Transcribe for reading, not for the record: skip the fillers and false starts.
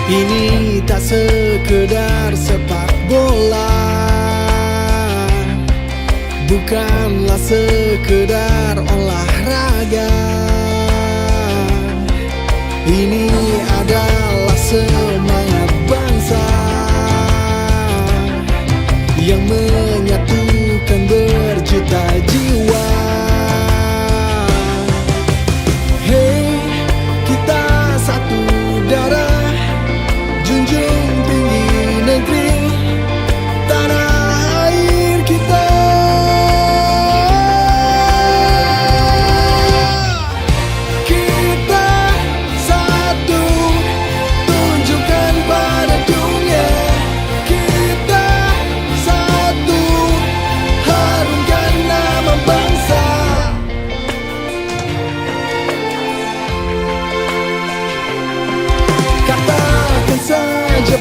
Ini tak sekedar sepak bola, bukanlah sekedar olahraga. Ini adalah semangat bangsa yang menyatukan berjuta jiwa. Hey, kita satu darah, junjung tinggi negeri tanah air kita. Kita satu, tunjukkan pada dunia. Kita satu, harumkan nama bangsa. Katakan saja